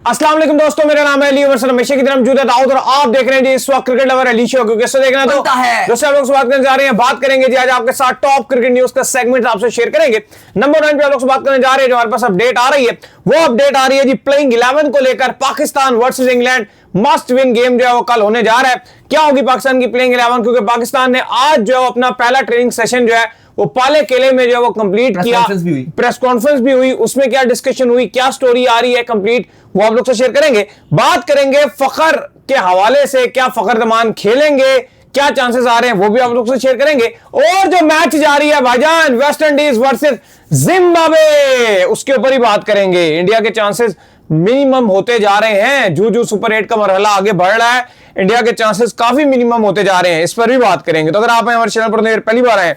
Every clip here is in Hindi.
अस्सलाम वालेकुम दोस्तों, मेरा नाम है अली उमर, हमेशा की तरह मौजूद है दाऊद और आप देख रहे हैं जी इस वक्त क्रिकेट लवर अली शो। क्योंकि इससे देखना तो दोस्तों हम लोग से बात करने जा रहे हैं, बात करेंगे जी आज आपके साथ टॉप क्रिकेट न्यूज का सेगमेंट आपसे शेयर करेंगे। नंबर 9 पे आप लोग से बात करने जा रहे हैं, जो हमारे पास अपडेट आ रही है वो अपडेट आ रही है जी प्लेइंग 11 को लेकर। Pakistan versus England must win game जो है वो कल होने जा रहा है। क्या होगी पाकिस्तान की प्लेइंग 11? क्योंकि पाकिस्तान ने आज जो है अपना पहला ट्रेनिंग सेशन जो है वो पाले केले में जो है वो कंप्लीट किया। प्रेस कॉन्फ्रेंस भी हुई, उसमें क्या डिस्कशन हुई, क्या स्टोरी आ रही है कंप्लीट, वो आप लोग से शेयर करेंगे। बात करेंगे फखर के हवाले से, क्या फखर जमान खेलेंगे, क्या चांसेस आ रहे हैं, वो भी आप लोग से शेयर करेंगे। और जो मैच जारी है भाईजान वेस्ट इंडीज वर्सेस जिम्बाब्वे, उसके ऊपर ही बात करेंगे। इंडिया के चांसेस मिनिमम होते जा रहे हैं, जू सुपर 8 का मरहला आगे बढ़ रहा है, इंडिया के चांसेस काफी मिनिमम होते जा रहे हैं, इस पर भी बात करेंगे। तो अगर आप हमारे चैनल पर पहली बार आए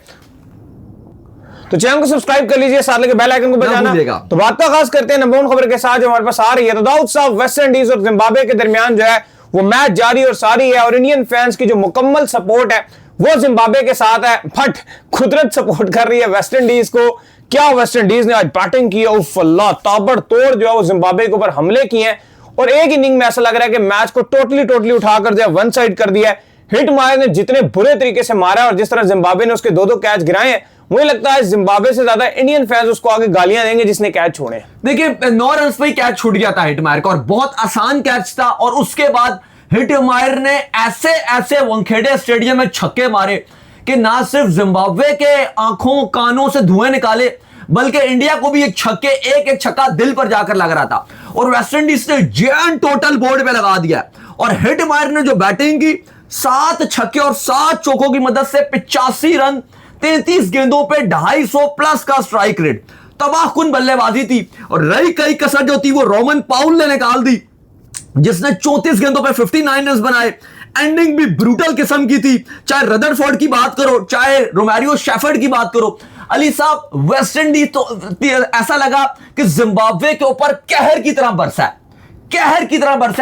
तो चैनल को सब्सक्राइब कर लीजिए, साथ लगे बेल आइकन को बजाना। तो बात का खास करते हैं नंबर 1 खबर के साथ जो हमारे पास आ रही है। तो दाऊद साहब, वेस्ट इंडीज और जिम्बाब्वे के दरमियान जो है वो मैच जारी और सारी है, और इंडियन फैंस की जो मुकम्मल सपोर्ट है वो जिम्बाब्वे के साथ है, बट कुदरत सपोर्ट कर रही है वेस्ट इंडीज को। क्या वेस्ट इंडीज ने आज बैटिंग की है, उफ़ल्लाह, ताबड़तोड़ जो है वो जिम्बाब्वे के ऊपर हमले किए हैं, और एक इनिंग में ऐसा लग रहा है कि मैच को टोटली उठाकर जो है वन साइड कर दिया है। हिट मारे ने जितने बुरे तरीके से मारा है और जिस तरह जिम्बाब्वे ने उसके 2-2 कैच गिराए हैं, मुझे लगता है जिम्बाब्वे से ज्यादा इंडियन फैंस उसको आगे गालियां देंगे जिसने कैच छोड़े। देखिए 9 रन पे कैच छूट गया था हिटमायर का, और बहुत आसान कैच था, और उसके बाद हिटमायर ने ऐसे वानखेड़े स्टेडियम में छक्के मारे कि ना सिर्फ जिम्बाब्वे के आंखों कानों से धुएं निकाले, बल्कि इंडिया को भी एक छक्का दिल पर जाकर लग रहा था, और वेस्ट इंडीज ने जैन टोटल बोर्ड पे लगा दिया। और हिटमायर ने जो बैटिंग की, 7 छक्के और 7 चौकों की मदद से 85 रन 33 गेंदों पे 250 प्लस का स्ट्राइक रेट, तबाहकुन बल्लेबाजी थी। और रही कई कसर जो थी वो रोमन पाउल ने निकाल दी, जिसने 34 गेंदों पे 59 रन बनाए। एंडिंग भी ब्रूटल किस्म की थी, चाहे रदरफोर्ड की बात करो, चाहे रोमारियो शेफर्ड की बात करो। अली साहब, वेस्ट इंडीज तो ऐसा लगा कि जिम्बाब्वे के ऊपर कहर की तरह बरसा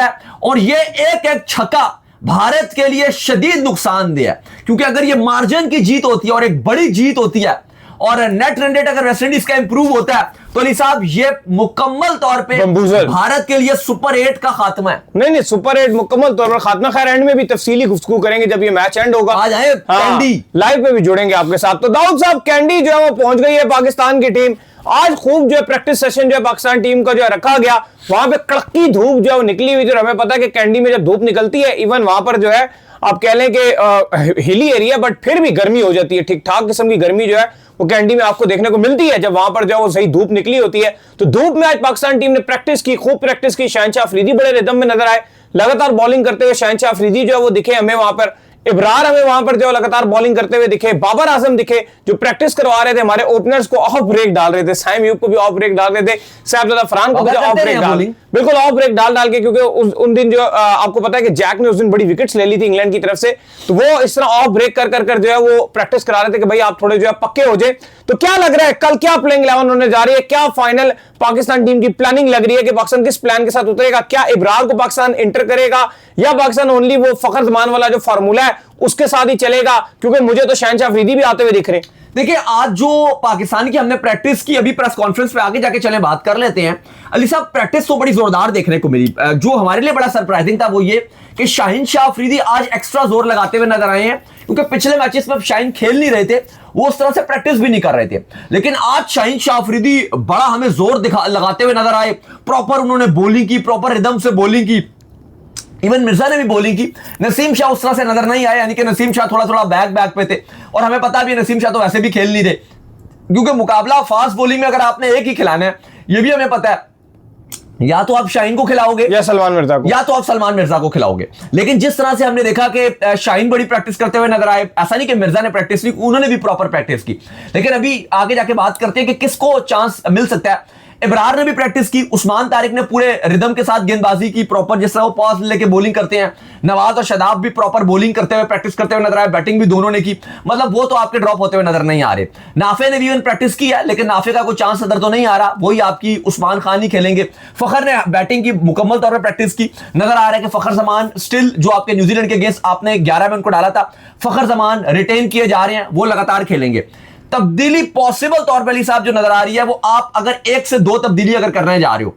है, और ये एक छक्का भारत के लिए शदीद नुकसानदेह है, क्योंकि अगर ये मार्जिन की जीत होती है और एक बड़ी जीत होती है, और नेट रन रेट अगर वेस्ट इंडीज का इंप्रूव होता है, तो अली साहब ये मुकम्मल तौर पे भारत के लिए सुपर 8 का खात्मा है। नहीं, सुपर 8 मुकम्मल तौर पर खात्मा। खैर एंड में भी तफसीली गुफ्तगू करेंगे जब ये मैच एंड होगा। आज आए कैंडी लाइव पे भी जुड़ेंगे आपके साथ। तो दाऊद साहब, कैंडी जो है वो पहुंच गई है पाकिस्तान की टीम। आज खूब जो है प्रैक्टिस सेशन जो है पाकिस्तान टीम का जो है रखा गया, वहां पे कड़की धूप जो है वो निकली हुई थी। हमें पता है कि कैंडी में जब धूप निकलती है, इवन वहां पर जो है आप कह लें कि हिली एरिया, बट फिर भी गर्मी हो जाती है, ठीक ठाक किस्म की गर्मी जो है वो कैंडी में आपको देखने को मिलती है जब वहां पर जो है वो सही धूप निकली होती है। तो धूप में आज पाकिस्तान टीम ने प्रैक्टिस की, खूब प्रैक्टिस की। शहनशाह अफरीदी बड़े रिदम में नजर आए, लगातार बॉलिंग करते हुए शहनशाह अफरीदी जो है वो दिखे हमें वहां पर। इब्रार हमें वहां पर जो लगातार बॉलिंग करते हुए दिखे। बाबर आजम दिखे जो प्रैक्टिस करवा रहे थे, हमारे ओपनर्स को ऑफ ब्रेक डाल रहे थे, साइम यूब को भी ऑफ ब्रेक डाल रहे थे, साहबजादा फरहान को भी ऑफ ब्रेक बिल्कुल ऑफ ब्रेक डाल के, क्योंकि उन दिन जो आपको पता है कि जैक ने उस दिन बड़ी विकेट्स ले ली थी इंग्लैंड की तरफ से, तो वो इस तरह ऑफ ब्रेक कर जो है वो प्रैक्टिस करा रहे थे कि भाई आप थोड़े जो है पक्के हो जाए। तो क्या लग रहा है कल क्या प्लेइंग 11 होने जा रही है? क्या फाइनल पाकिस्तान टीम की प्लानिंग लग रही है कि पाकिस्तान किस प्लान के साथ उतरेगा? क्या इब्रार को पाकिस्तान इंटर करेगा, या पाकिस्तान ओनली वो फखर जमान वाला जो फार्मूला है उसके साथ ही चलेगा? क्योंकि मुझे तो शहनशाह अफरीदी भी आते हुए दिख रहे हैं। देखिए आज जो पाकिस्तान की हमने प्रैक्टिस की, अभी प्रेस कॉन्फ्रेंस पे आगे जाके चले बात कर लेते हैं। अली साहब, प्रैक्टिस तो बड़ी जोरदार देखने को मिली। जो हमारे लिए बड़ा सरप्राइजिंग था वो ये कि शाहीन शाह अफरीदी आज एक्स्ट्रा जोर लगाते हुए नजर आए हैं, क्योंकि पिछले मैचेस में शाहीन खेल नहीं रहे थे, वो उस तरह से प्रैक्टिस भी नहीं कर रहे थे। लेकिन आज शाहीन शाह अफरीदी बड़ा हमें जोर लगाते हुए नजर आए। प्रॉपर उन्होंने बॉलिंग की, प्रॉपर रिदम से बॉलिंग की। इवन मिर्जा ने भी बॉलिंग की। नसीम शाह उस तरह से नजर नहीं आए, यानी कि नसीम शाह थोड़ा बैक पे थे, और हमें पता भी नसीम शाह तो वैसे भी खेल नहीं रहे, क्योंकि मुकाबला फास्ट बॉलिंग में अगर आपने एक ही खिलाना है, ये भी हमें पता है, या तो आप शाहीन को खिलाओगे या सलमान मिर्जा को, या तो आप सलमान मिर्जा को खिलाओगे। लेकिन जिस तरह से हमने देखा कि शाहीन बड़ी प्रैक्टिस करते हुए नजर आए, ऐसा नहीं कि मिर्जा ने प्रैक्टिस की, उन्होंने भी प्रॉपर प्रैक्टिस की। लेकिन अभी आगे जाके बात करते हैं कि किसको चांस मिल सकता है। इब्रार ने भी प्रैक्टिस की, उस्मान तारिक ने पूरे रिदम के साथ गेंदबाजी की, प्रॉपर जिस तरह वो पॉज लेके बॉलिंग करते हैं। नवाज और शादाब भी प्रॉपर बॉलिंग करते हुए प्रैक्टिस करते हुए नजर आए, बैटिंग भी दोनों ने की, मतलब वो तो आपके ड्रॉप होते हुए नजर नहीं आ रहे। नाफे ने भी इवन प्रैक्टिस की है, लेकिन नाफे का कोई चांस अदर तो नहीं आ रहा, वही आपकी उस्मान खान ही खेलेंगे। फखर ने बैटिंग की मुकम्मल तौर पर प्रैक्टिस की, नजर आ रहा है कि फखर जमान स्टिल जो आपके न्यूजीलैंड के अगेंस्ट आपने 11 में उनको डाला था, फखर जमान रिटेन किए जा रहे हैं, वो लगातार खेलेंगे। तब्दीली पॉसिबल तौर पर अली साहब जो नजर आ रही है वो आप अगर 1 से 2 तब्दीली अगर करने जा रहे हो,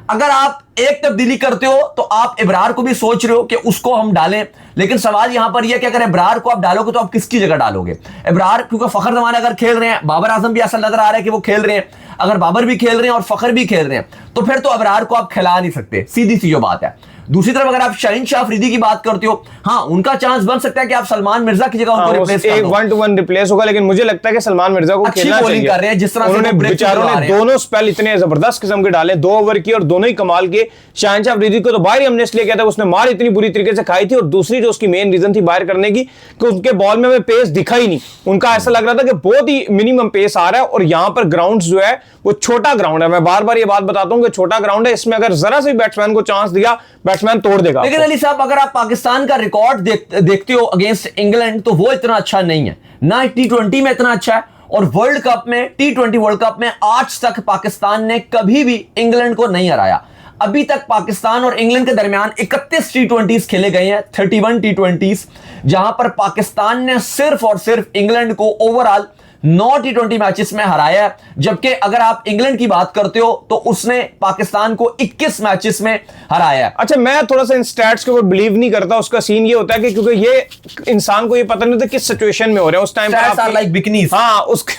अगर आप एक तब्दीली करते हो तो आप इब्रार को भी सोच रहे हो कि उसको हम डालें, लेकिन सवाल यहां पर यह कि अगर इब्रार को आप डालोगे तो आप किसकी जगह डालोगे? इब्रार, क्योंकि फखर जमान अगर खेल रहे हैं, बाबर आजम भी ऐसा नजर आ रहा है कि वो खेल रहे हैं, अगर बाबर भी खेल रहे हैं और फखर भी खेल रहे हैं तो फिर तो इब्रार को आप खिला नहीं सकते, सीधी सी जो बात है। दूसरी तरफ अगर आप शाहीन शाह अफरीदी की बात करते हो, हाँ उनका चांस बन सकता है कि आप सलमान मिर्जा की जगह उनको रिप्लेस कर दो। 1-to-1 रिप्लेस होगा, लेकिन मुझे लगता है कि सलमान मिर्जा को खेलना चाहिए। कर रहे हैं जिस तरह उन्होंने बेचारों ने दोनों स्पेल इतने जबरदस्त किस्म के डाले, 2 ओवर की और दोनों ही कमाल के। शाहीन शाह अफरीदी को तो बाहर ही हमने इसलिए किया था, उसने मार इतनी बुरी तरीके से खाई थी, और दूसरी जो उसकी मेन रीजन थी बाहर करने की कि उसके बॉल में हमें पेस दिखा ही नहीं। उनका ऐसा लग रहा था कि बहुत ही मिनिमम पेस आ रहा है, और यहां पर ग्राउंड जो है वो छोटा ग्राउंड है। मैं बार बार ये बात बताता हूं कि छोटा ग्राउंड है, इसमें अगर जरा से बैट्समैन को चांस दिया, बैट्समैन तोड़ देगा। लेकिन अली साहब, अगर आप पाकिस्तान का रिकॉर्ड देखते हो अगेंस्ट इंग्लैंड, तो वो इतना अच्छा नहीं है, ना T20 में इतना अच्छा है, और वर्ल्ड कप में, T20 वर्ल्ड कप में आज तक पाकिस्तान ने कभी भी इंग्लैंड को नहीं हराया। अभी तक पाकिस्तान और इंग्लैंड के दरमियान 31 T20s खेले गए हैं, 31 T20s, जहां पर पाकिस्तान ने सिर्फ और सिर्फ इंग्लैंड को ओवरऑल 9 T20 मैचेस में हराया है। जबकि अगर आप इंग्लैंड की बात करते हो तो उसने पाकिस्तान को 21 मैचेस में हराया है। अच्छा, मैं थोड़ा सा इन स्टैट्स के ऊपर बिलीव नहीं करता। उसका सीन ये होता है कि क्योंकि ये इंसान को ये पता नहीं होता किस सिचुएशन में हो रहे हैं उस टाइम पर, लाइक बिकनीज। हाँ, उसकी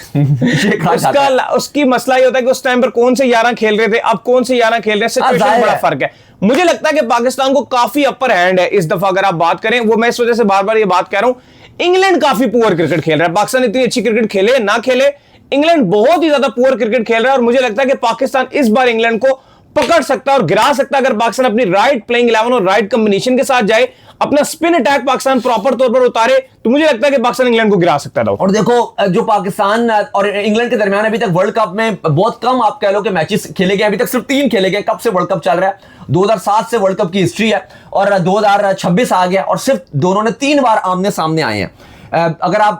मसला ये होता है कि उस टाइम पर कौन से 11 खेल रहे थे, अब कौन से 11 खेल रहे हैं, सिचुएशन बड़ा फर्क है। मुझे लगता है कि पाकिस्तान को काफी अपर हैंड है इस दफा, अगर आप बात करें। वो मैं इस वजह से बार बार ये बात कह रहा हूं, इंग्लैंड काफी पुअर क्रिकेट खेल रहा है। पाकिस्तान इतनी अच्छी क्रिकेट खेले ना खेले, इंग्लैंड बहुत ही ज्यादा पुअर क्रिकेट खेल रहा है, और मुझे लगता है कि पाकिस्तान इस बार इंग्लैंड को पकड़ सकता है और गिरा सकता है अगर पाकिस्तान अपनी राइट प्लेइंग 11 और राइट कॉम्बिनेशन के साथ जाए, अपना स्पिन अटैक पाकिस्तान प्रॉपर तौर पर उतारे, तो मुझे लगता है कि पाकिस्तान इंग्लैंड को गिरा सकता है। और देखो, जो पाकिस्तान और इंग्लैंड के दरमियान अभी तक वर्ल्ड कप में बहुत कम आप कह लो कि मैचेस खेले गए, अभी तक सिर्फ 3 खेले गए। कब से वर्ल्ड कप चल रहा है? 2007 से वर्ल्ड कप की हिस्ट्री है, और 2026 आ गया, और सिर्फ दोनों ने 3 बार आमने सामने आए हैं। अगर आप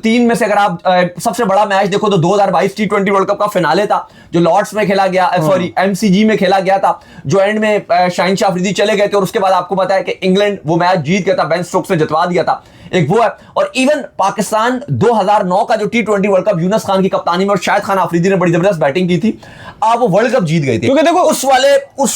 3 में से अगर आप सबसे बड़ा मैच देखो तो 2022 T20 वर्ल्ड कप का फिनाले था, जो लॉर्ड्स में खेला गया, सॉरी MCG में खेला गया था, जो एंड में शाहीन शाह अफरीदी चले गए थे, और उसके बाद आपको पता है कि इंग्लैंड वो मैच जीत गया था, बेन स्टोक्स ने जितवा दिया था। एक वो है, और इवन पाकिस्तान 2009 का जो T20 world cup Yunus Khan की कप्तानी में और शाहिद खान अफरीदी ने बड़ी जबरदस्त बैटिंग की थी, आप वो वर्ल्ड कप जीत गए थे। क्योंकि देखो, उस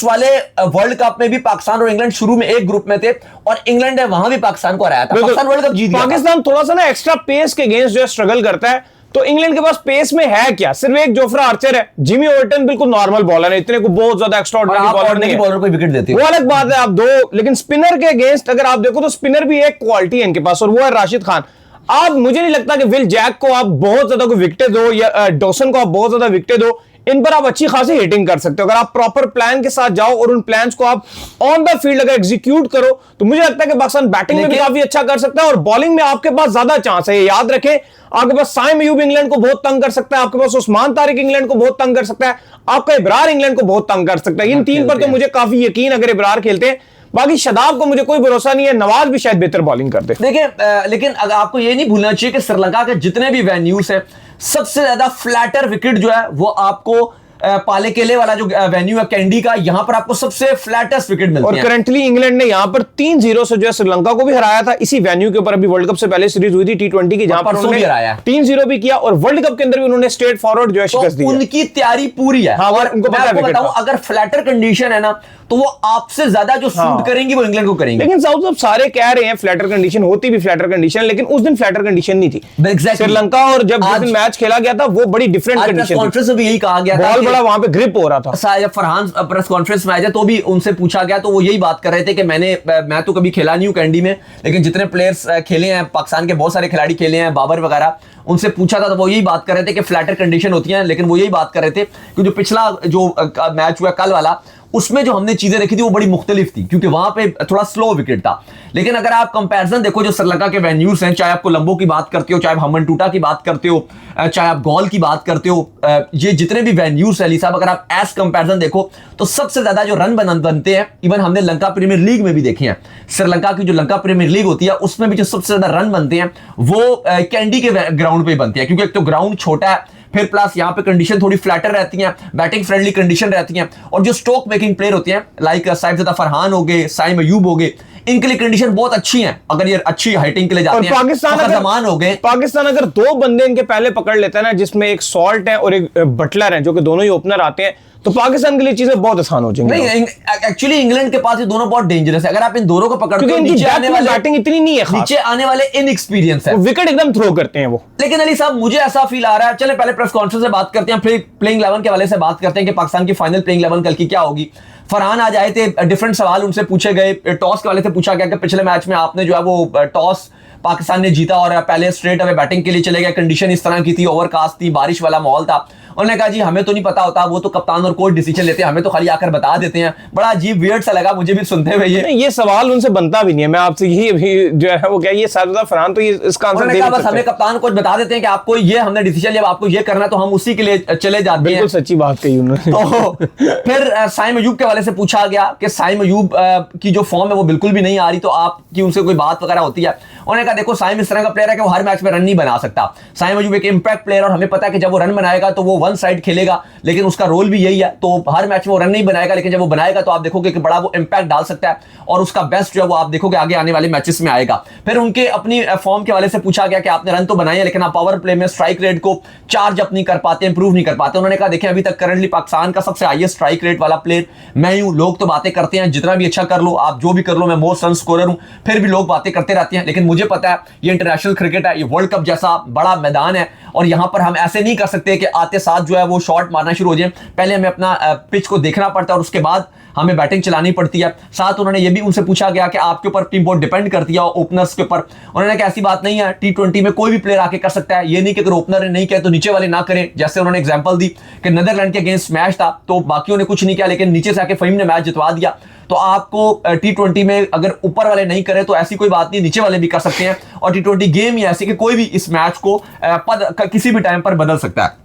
वाले वर्ल्ड कप में भी पाकिस्तान और इंग्लैंड शुरू में एक ग्रुप में थे, और इंग्लैंड ने वहां भी पाकिस्तान को हराया था। पाकिस्तान वर्ल्ड कप जीत गया। पाकिस्तान थोड़ा सा ना एक्स्ट्रा पेस के अगेंस्ट जो स्ट्रगल करता है, तो इंग्लैंड के पास पेस में है क्या? सिर्फ एक जोफ्रा आर्चर है। जिमी ओवर्टन बिल्कुल नॉर्मल बॉलर है, इतने को बहुत ज्यादा एक्स्ट्राऑर्डिनरी बॉलर नहीं है। बॉलर को विकेट देते वो अलग बात है, आप दो, लेकिन स्पिनर के अगेंस्ट अगर आप देखो तो स्पिनर भी एक क्वालिटी है इनके पास, और वो है राशिद खान। आप, मुझे नहीं लगता कि विल जैक को आप बहुत ज्यादा को विकेट दो, या डॉसन को आप बहुत ज्यादा विकेट दो, इन पर आप अच्छी खासी हिटिंग कर सकते हो अगर आप प्रॉपर प्लान के साथ जाओ, और उन प्लान्स को आप ऑन द फील्ड अगर एग्जीक्यूट करो, तो मुझे लगता है कि पाकिस्तान बैटिंग में भी काफी अच्छा कर सकता है, और बॉलिंग में आपके पास ज्यादा चांस है। याद रखें, आपके पास साइम अयूब इंग्लैंड को बहुत तंग कर सकता है, आपके पास उस्मान तारिक इंग्लैंड को बहुत तंग कर सकता है, आपका इब्रार इंग्लैंड को बहुत तंग कर सकता है। इन 3 पर तो मुझे काफी यकीन, अगर इब्रार खेलते हैं। बाकी शदाब को मुझे कोई भरोसा नहीं है, नवाज भी शायद बेहतर बॉलिंग करते। देखिए, लेकिन अगर आपको ये नहीं भूलना चाहिए कि श्रीलंका के जितने भी वेन्यूज है, सबसे ज्यादा फ्लैटर विकेट जो है वो आपको पालेकेले वाला जो वेन्यू है कैंडी का, यहां पर आपको सबसे फ्लैटेस्ट विकेट मिलती है। और करंटली इंग्लैंड ने यहां पर 3-0 से जो है श्रीलंका को भी हराया था, इसी वेन्यू के ऊपर। अभी वर्ल्ड कप से पहले सीरीज हुई थी T20 की, जहां पर उन्होंने 3-0 भी किया, और वर्ल्ड कप के अंदर भी उन्होंने स्ट्रेट फॉरवर्ड जो है शिकस्त दी। उनकी तैयारी पूरी है। हाँ, और उनको पता है बताऊं, अगर फ्लैटर कंडीशन है ना, तो वो आपसे ज्यादा जो सूट करेंगी वो इंग्लैंड को करेंगे। लेकिन साउथ सब सारे कह रहे हैं फ्लैटर कंडीशन, होती भी फ्लैटर कंडीशन, लेकिन उस दिन फ्लैटर कंडीशन नहीं थी। श्रीलंका और जब मैच खेला गया था वो बड़ी डिफरेंट कंडीशन, कॉन्फ्रेंस में भी यही कहा गया था, बॉल बड़ा वहां पे ग्रिप हो रहा था। जब फरहान प्रेस कॉन्फ्रेंस में आए थे तो भी उनसे पूछा गया, तो वो यही बात कर रहे थे कि मैं तो कभी खेला नहीं हूं कैंडी में, लेकिन जितने प्लेयर्स खेले हैं, पाकिस्तान के बहुत सारे खिलाड़ी खेले हैं, बाबर वगैरह, उनसे पूछा था तो वो यही बात कर रहे थे कि फ्लैटर कंडीशन होती है। लेकिन वो यही बात कर रहे थे कि जो पिछला जो मैच हुआ कल वाला, उसमें जो हमने चीजें देखी थी वो बड़ी मुख्तलिफ थी, क्योंकि वहां पे थोड़ा स्लो विकेट था। लेकिन अगर आप कंपैरिजन देखो जो श्रीलंका के वेन्यूज हैं, चाहे आप कोलंबो की बात करते हो, चाहे आप हम्मन टूटा की बात करते हो, चाहे आप गॉल की बात करते हो, ये जितने भी वेन्यूज है अली साहब, अगर आप एज कंपैरिजन देखो तो सबसे ज्यादा जो रन बनते हैं, इवन हमने लंका प्रीमियर लीग में भी देखे हैं, श्रीलंका की जो लंका प्रीमियर लीग होती है उसमें भी जो सबसे ज्यादा रन बनते हैं वो कैंडी के ग्राउंड पे बनते हैं, क्योंकि एक तो ग्राउंड छोटा है, फिर प्लस यहाँ पे कंडीशन थोड़ी फ्लैटर रहती हैं, बैटिंग फ्रेंडली कंडीशन रहती हैं, और जो स्ट्रोक मेकिंग प्लेयर होते हैं लाइक साइफजदा फरहान हो गए, साइम अयूब हो गए, इनके लिए कंडीशन बहुत अच्छी है अगर ये अच्छी हाइटिंग के लिए जाते हैं। पाकिस्तान हो गए, पाकिस्तान अगर 2 बंदे इनके पहले पकड़ लेता है ना, जिसमें एक सॉल्ट है और एक बटलर है, जो कि दोनों ही ओपनर आते हैं, तो पाकिस्तान के लिए चीजें बहुत आसान हो जाएंगी। नहीं, एक्चुअली इंग्लैंड के पास ये दोनों बहुत डेंजरस है। अगर आप इन दोनों को पकड़ते हो, नीचे आने वाले बैटिंग इतनी नहीं है, नीचे आने वाले इनएक्सपीरियंस है, विकेट एकदम थ्रो करते हैं वो। लेकिन अली साहब मुझे ऐसा फील आ रहा है, चले पहले प्रेस कॉन्फ्रेंस से बात करते हैं, फिर प्लेइंग 11 के हवाले से बात करते हैं कि पाकिस्तान की फाइनल प्लेइंग 11 कल की क्या होगी। फरहान आज आए थे, डिफरेंट सवाल उनसे पूछे गए। टॉस के वाले से पूछा गया कि पिछले मैच में आपने जो है वो टॉस पाकिस्तान ने जीता और पहले स्ट्रेट अवे बैटिंग के लिए चले गए, कंडीशन इस तरह की थी, ओवरकास्ट थी, बारिश वाला माहौल था। उन्होंने कहा जी हमें तो नहीं पता होता, वो तो कप्तान और कोच डिसीजन लेते हैं, हमें तो खाली आकर बता देते हैं। बड़ा अजीब वियर्ड सा लगा मुझे भी सुनते हुए ये सवाल उनसे बनता भी नहीं है। मैं आपसे यही जो है वो क्या, ये सादा फरहान तो ये इसका आंसर दे बस हमें कप्तान कोच बता देते हैं कि आपको ये हमने डिसीजन लिया, आपको ये करना है, तो हम उसी के लिए चले जाते हैं। बिल्कुल सच्ची बात कही उन्होंने। तो फिर साइम अयूब के वाले से पूछा गया कि साइम अयूब की जो फॉर्म है वो बिल्कुल भी नहीं आ रही, तो आपकी उनसे कोई बात वगैरह होती है? उन्होंने कहा देखो साइम इस तरह का प्लेयर है कि वो हर मैच में रन नहीं बना सकता। साइम अयूब एक इंपैक्ट प्लेयर, और हमें पता है कि जब वो रन बनाएगा तो वो वन साइड खेलेगा, लेकिन उसका रोल भी यही है। तो हर मैच में वो रन नहीं बनाएगा, लेकिन जब वो बनाएगा तो आप देखोगे कि बड़ा वो इंपैक्ट डाल सकता है, और उसका बेस्ट जो है वो आप देखोगे आगे आने वाले मैचेस में आएगा। फिर उनके अपनी फॉर्म के वाले से पूछा गया कि आपने रन तो बनाए हैं, लेकिन आप पावर प्ले में स्ट्राइक रेट को चार्ज अप नहीं कर पाते, इंप्रूव नहीं कर पाते। उन्होंने कहा देखिए अभी तक करंटली पाकिस्तान का सबसे हाईएस्ट स्ट्राइक रेट वाला प्लेयर मैं हूं। लोग तो बातें करते हैं जितना भी अच्छा कर लो आप, जो भी कर लो, मैं मोस्ट रन स्कोरर हूं, फिर भी लोग बातें करते रहते हैं। लेकिन मुझे पता है ये इंटरनेशनल क्रिकेट है, ये वर्ल्ड कप जैसा बड़ा मैदान है, और यहां पर हम ऐसे नहीं कर सकते कि आते साथ जो है वो शॉट मारना शुरू हो जाए। पहले हमें अपना पिच को देखना पड़ता है और उसके बाद हमें बैटिंग चलानी पड़ती है। साथ उन्होंने ये भी उनसे पूछा गया कि आपके ऊपर टीम बहुत डिपेंड करती है ओपनर्स के ऊपर। उन्होंने कहा ऐसी बात नहीं है, T20 में कोई भी प्लेयर आके कर सकता है, ये नहीं कि अगर ओपनर ने नहीं किया तो नीचे वाले ना करें। जैसे उन्होंने एग्जांपल दी कि नीदरलैंड के अगेंस्ट मैच था तो बाकियों ने कुछ नहीं किया, लेकिन नीचे से आके फहीम ने मैच जितवा दिया। तो आपको T20 में अगर ऊपर वाले नहीं करे तो ऐसी कोई बात नहीं, नीचे वाले भी कर सकते हैं। और T20 गेम ही ऐसी कि कोई भी इस मैच को किसी भी टाइम पर बदल सकता है।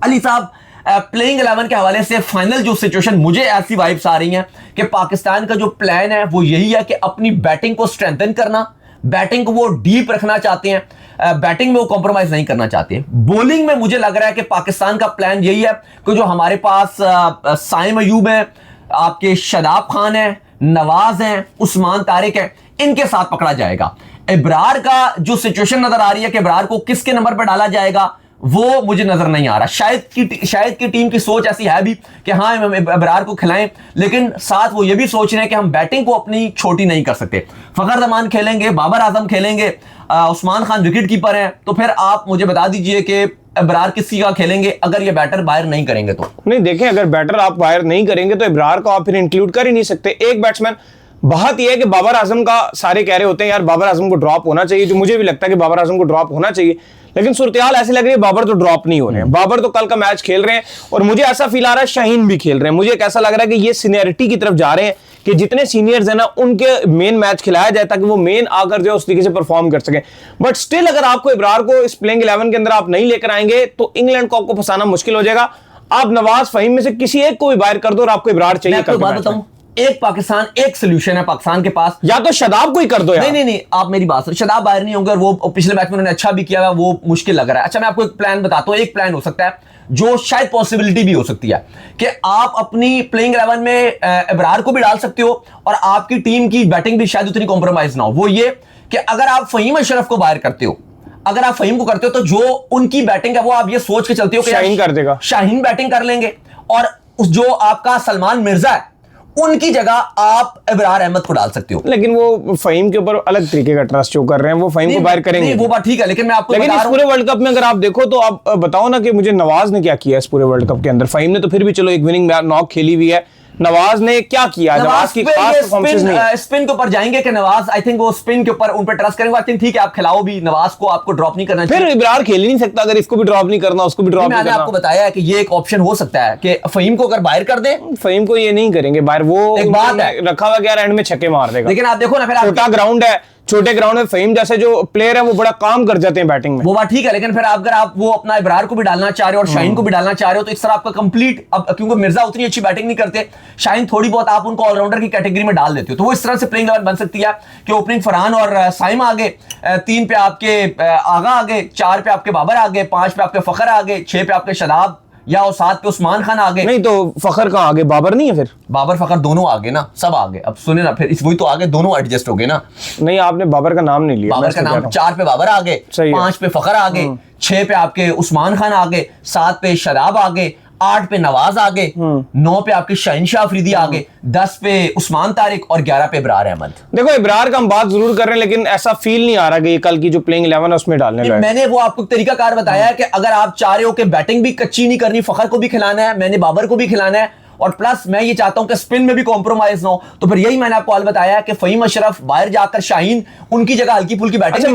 अली साहब प्लेइंग 11 के हवाले से फाइनल जो सिचुएशन, मुझे ऐसी वाइब्स आ रही हैं कि पाकिस्तान का जो प्लान है वो यही है कि अपनी बैटिंग को स्ट्रेंथन करना, बैटिंग को वो डीप रखना चाहते हैं, बैटिंग में वो कॉम्प्रोमाइज नहीं करना चाहते। बॉलिंग में मुझे लग रहा है कि पाकिस्तान का प्लान यही है कि जो हमारे पास साइम अयूब है, आपके शादाब खान है, नवाज हैं, उस्मान तारिक है, इनके साथ पकड़ा जाएगा। इब्रार का जो सिचुएशन नजर आ रही है कि इब्रार को किसके नंबर पर डाला जाएगा वो मुझे नजर नहीं आ रहा। शायद की टीम की सोच ऐसी है भी कि हाँ हम इब्रार को खिलाएं, लेकिन साथ वो ये भी सोच रहे हैं कि हम बैटिंग को अपनी छोटी नहीं कर सकते। फखर जमान खेलेंगे, बाबर आजम खेलेंगे, उस्मान खान विकेट कीपर हैं, तो फिर आप मुझे बता दीजिए कि इब्रार किसी का खेलेंगे अगर ये बैटर बाहर नहीं करेंगे तो? नहीं देखें, अगर बैटर आप बाहर नहीं करेंगे तो इब्रार को आप फिर इंक्लूड कर ही नहीं सकते। एक बैट्समैन, बात यह है कि बाबर आजम का सारे कह रहे होते हैं यार बाबर आजम को ड्रॉप होना चाहिए, जो मुझे भी लगता है कि बाबर आजम को ड्रॉप होना चाहिए, लेकिन सूरत-ए-हाल ऐसी लग रही है बाबर तो ड्रॉप नहीं हो रहे हैं। बाबर तो कल का मैच खेल रहे हैं, और मुझे ऐसा फील आ रहा है शाहीन भी खेल रहे हैं। मुझे एक ऐसा लग रहा है कि ये सीनियरिटी की तरफ जा रहे हैं कि जितने सीनियर्स हैं ना उनके मेन मैच खिलाया जाए ताकि वो मेन आकर जो उस तरीके से परफॉर्म कर सकें। बट स्टिल अगर आपको इब्रार को इस प्लेइंग 11 के अंदर आप नहीं लेकर आएंगे तो इंग्लैंड को आपको फंसाना मुश्किल हो जाएगा। आप नवाज फहीम में से किसी एक को भी बाहर कर दो और आपको इब्रार चाहिए। एक पाकिस्तान, एक सोल्यूशन है पाकिस्तान के पास, या तो शादाब को ही कर दो यार। नहीं आप मेरी बात सुनिए, शादाब बाहर नहीं होंगे और वो पिछले मैच में उन्होंने अच्छा भी किया, वो मुश्किल लग रहा है। अच्छा मैं आपको एक प्लान बताता हूं, एक प्लान हो सकता है जो शायद पॉसिबिलिटी भी हो सकती है कि आप अपनी प्लेइंग 11 में इब्रार को भी डाल सकते हो और आपकी टीम की बैटिंग भी शायद उतनी कॉम्प्रोमाइज ना हो। वो ये कि अगर आप फहीम अशरफ को बाहर करते हो, अगर आप फहीम को करते हो तो जो उनकी बैटिंग है वो आप ये सोच के चलते हो कि शाहीन कर देगा, शाहीन बैटिंग कर लेंगे, और जो आपका सलमान मिर्जा है उनकी जगह आप इब्रार अहमद को डाल सकते हो। लेकिन वो फहीम के ऊपर अलग तरीके का ट्रस्ट शो कर रहे हैं, वो फहीम को बाहर करेंगे। नहीं वो बात ठीक है, लेकिन मैं आपको लेकिन इस पूरे वर्ल्ड कप में अगर आप देखो तो आप बताओ ना कि मुझे नवाज ने क्या किया इस पूरे वर्ल्ड कप के अंदर। फहीम ने तो फिर भी चलो एक विनिंग नॉक खेली हुई है, नवाज ने क्या किया? नवाज की खास परफॉर्मेंस नहीं। स्पिन के ऊपर जाएंगे कि नवाज, आई थिंक वो स्पिन के ऊपर उन पर ट्रस्ट करेंगे। आई थिंक ठीक है आप खिलाओ भी नवाज को, आपको ड्रॉप नहीं करना चाहिए। फिर इब्रार खेल ही नहीं सकता अगर इसको भी ड्रॉप नहीं करना, उसको भी ड्रॉप नहीं करना। मैंने आपको बताया है कि ये एक ऑप्शन हो सकता है कि फहीम को अगर बाहर कर दें। फहीम को ये नहीं करेंगे बाहर, वो एक बात है रखा हुआ गया एंड में छक्के मार देगा। लेकिन आप देखो ना, फिर छोटा ग्राउंड है, छोटे ग्राउंड में फहीम जैसे जो प्लेयर है वो बड़ा काम कर जाते हैं बैटिंग में। वो बात ठीक है, लेकिन फिर अगर आप वो अपना इब्रार को भी डालना चाह रहे हो और शाहीन को भी डालना चाह रहे हो तो इस तरह आपका कंप्लीट, अब क्योंकि मिर्जा उतनी अच्छी बैटिंग नहीं करते, शाहीन थोड़ी बहुत आप उनको ऑलराउंडर की कैटेगरी में डाल देते हो, तो वो इस तरह से प्लेइंग 11 बन सकती है कि ओपनिंग फरहान और साइम आगे, 3 पे आपके आगा आगे, 4 पे आपके बाबर आगे, 5 पे आपके फखर आगे, 6 पे आपके शादाब या वो 7 पे उस्मान खान आ गए। नहीं तो फखर कहाँ आगे, बाबर नहीं है फिर? बाबर फखर दोनों आगे ना, सब आगे। अब सुने ना, फिर इस वही तो आगे दोनों एडजस्ट हो गए ना। नहीं आपने बाबर का नाम नहीं लिया। बाबर का नाम, 4 पे बाबर आ गए, 5 पे फखर आ गए, 6 पे आपके उस्मान खान आ गए, 7 पे शदाब आ गए, 8 पे नवाज आ गए, 9 पे आपके शहनशाह अफरीदी आ गए, 10 पे उस्मान तारिक और 11 पे इब्रार अहमद। देखो इब्रार का हम बात जरूर कर रहे हैं, लेकिन ऐसा फील नहीं आ रहा कि ये कल की जो प्लेइंग 11 है उसमें डालने लगे। मैंने वो आपको तरीकाकार बताया है कि अगर आप चाह रहे हो कि बैटिंग भी कच्ची नहीं करनी, फखर को भी खिलाना है, मैंने बाबर को भी खिलाना है, और प्लस मैं ये चाहता हूं कि स्पिन में भी कॉम्प्रोमाइज ना हो, तो फिर यही मैंने आपको हाल बताया कि फहीम अशरफ बाहर जाकर शाहीन उनकी जगह हल्की फुल्की बैटिंग। अच्छा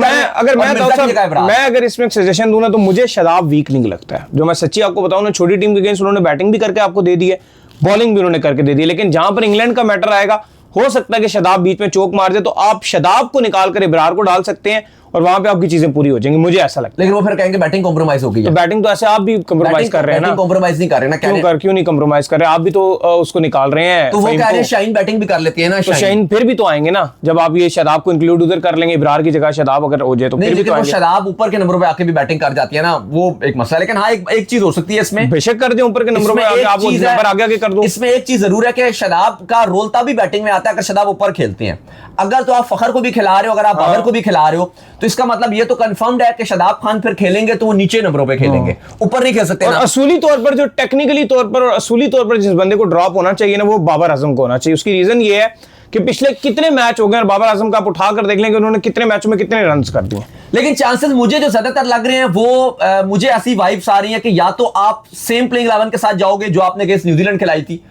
मैं अगर इसमें एक सजेशन दूं ना, तो मुझे शदाब वीक नहीं लगता है। जो मैं सच्ची आपको बताऊं ना, छोटी टीम के अगेंस्ट उन्होंने बैटिंग भी करके आपको दे दी है, बॉलिंग भी उन्होंने करके दे दी है, लेकिन जहां पर इंग्लैंड का मैटर आएगा, हो सकता है कि शदाब बीच में चौक मार दे, तो आप शदाब को निकाल कर इब्रार को डाल सकते हैं और वहां पे आपकी चीजें पूरी हो जाएंगी, मुझे ऐसा लगता है। लेकिन वो फिर कहेंगे बैटिंग कॉम्प्रोमाइज हो गई है। तो बैटिंग तो ऐसे आप भी कॉम्प्रोमाइज कर रहे हैं ना, कॉम्प्रोमाइज नहीं कर रहे ना, क्यों नहीं कॉम्प्रोमाइज कर रहे? आप भी तो उसको निकाल रहे हैं। तो वो कह रहे हैं शाहीन बैटिंग भी कर लेती है ना, तो शाहीन फिर भी तो आएंगे ना, जब आप ये शदाब को इंक्लूड उधर कर लेंगे, इब्रार की जगह शदाब अगर हो जाए तो फिर भी तो आएंगे। शदाब ऊपर के नंबरों पे आके भी बैटिंग कर जाती है ना, वो एक मसला। लेकिन हाँ एक चीज हो सकती है इसमें, बेशक कर दे ऊपर के नंबरों पे आगे, आप नंबर आगे कर दो। इसमें एक चीज जरूर है कि शदाब का रोल तभी बैटिंग में आता है अगर शदाब ऊपर खेलते हैं। अगर तो आप फखर को भी खिला रहे हो, अगर आप बाबर को भी खिला रहे हो, तो इसका मतलब ये तो कंफर्म्ड है कि शदाब खान फिर खेलेंगे तो वो नीचे नंबरों पे खेलेंगे, ऊपर नहीं खेल सकते। और असूली तौर पर, जो टेक्निकली तौर पर और असूली तौर पर जिस बंदे को ड्रॉप होना चाहिए ना, वो बाबर आजम को होना चाहिए। उसकी रीजन ये है कि पिछले कितने मैच हो गए और बाबर आजम का आप उठा कर देख लेंगे उन्होंने कितने मैचों में कितने रन कर दिए। लेकिन चांसेस मुझे जो ज्यादातर लग रहे हैं वो मुझे ऐसी वाइब्स आ रही है कि या तो आप सेम प्लेइंग 11 के साथ जाओगे जो आपने अगेंस्ट न्यूजीलैंड खिलाई थी,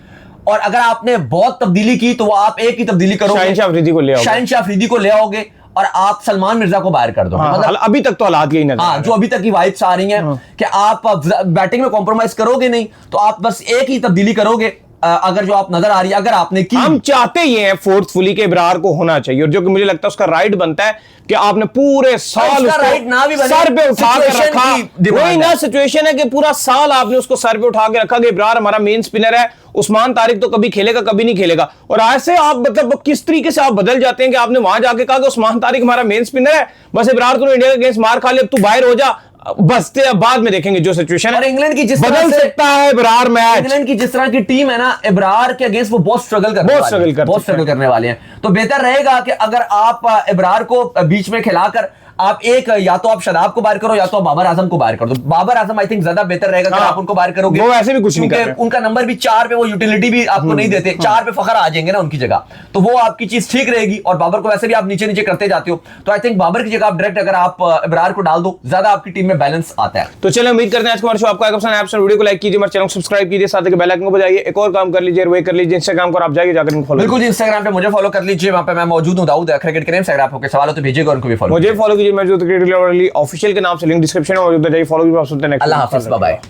और अगर आपने बहुत तब्दीली की तो वो आप एक ही तब्दीली करोगे, शाहीन शाह अफरीदी को ले आओगे और आप सलमान मिर्जा को बाहर कर दो। मतलब अभी तक तो हालात यही नजर, जो अभी तक की वाइब्स आ रही हैं कि आप बैटिंग में कॉम्प्रोमाइज करोगे नहीं, तो आप बस एक ही तब्दीली करोगे। अगर जो आप नजर आ रही है, अगर आपने की, हम चाहते ये हैं फोर्सफुली के इब्रार को होना चाहिए, और जो कि मुझे लगता है उसका राइट बनता है कि आपने पूरे साल उसको राइट ना भी बने, सर पे उठा के रखा। वही ना सिचुएशन है कि पूरा साल आपने उसको सर पे उठा के रखा कि इब्रार हमारा मेन स्पिनर है, उस्मान तारिक तो कभी खेलेगा कभी नहीं खेलेगा। और ऐसे आप मतलब किस तरीके से आप बदल जाते हैं कि आपने वहां जाके कहा कि उस्मान तारिक हमारा मेन स्पिनर है, बस इब्रार तूने इंडिया के अगेंस्ट मार खा लिया, अब तू बाहर हो जा, बस बाद में देखेंगे जो सिचुएशन है। इंग्लैंड की जिस बदल सकता है इब्रार मैच, इंग्लैंड की जिस तरह की टीम है ना, इब्रार के अगेंस्ट वो बहुत स्ट्रगल करने वाले हैं। तो बेहतर रहेगा कि अगर आप इब्रार को बीच में खिलाकर आप एक, या तो आप शदाब को बाहर करो या तो आप बाबर आजम को बाहर कर दो। बाबर आजम आई थिंक ज्यादा बेहतर रहेगा अगर आप उनको बाहर करोगे। वो वैसे भी कुछ नहीं कर रहे, उनका नंबर भी 4 पे, वो यूटिलिटी भी आपको नहीं देते, 4 पे फखर आ जाएंगे ना उनकी जगह, तो वो आपकी चीज ठीक रहेगी। और बाबर को वैसे भी आप नीचे नीचे करते जाते हो, तो आई थिंक बाबर की जगह आप डायरेक्ट अगर आप इब्रार को डाल दो, ज्यादा आपकी टीम में बैलेंस आता है। तो चलो उम्मीद करते हैं आज का हमारा शो आपको पसंद आया। वीडियो को लाइक कीजिए, हमारे चैनल को सब्सक्राइब कीजिए, साथ ही बेल आइकन को बजाइए। एक और काम कर लीजिए, वो कर लीजिए इंस्टाग्राम पर, आप जाइए जाकर फॉलो, बिल्कुल इंस्टाग्राम पे मुझे फॉलो कर लीजिए, वहां पे मैं मौजूद हूं, दाऊद क्रिकेट के नेम से। अगर आपको सवाल हो तो भेजिएगा, उनको भी फॉलो, मुझे फॉलो कीजिए। मैं जो ऑफिशियल के नाम से लिंक डिस्क्रिप्शन में मौजूद है, जाइए फॉलो कीजिए। अल्लाह हाफिज़, बाय बाय।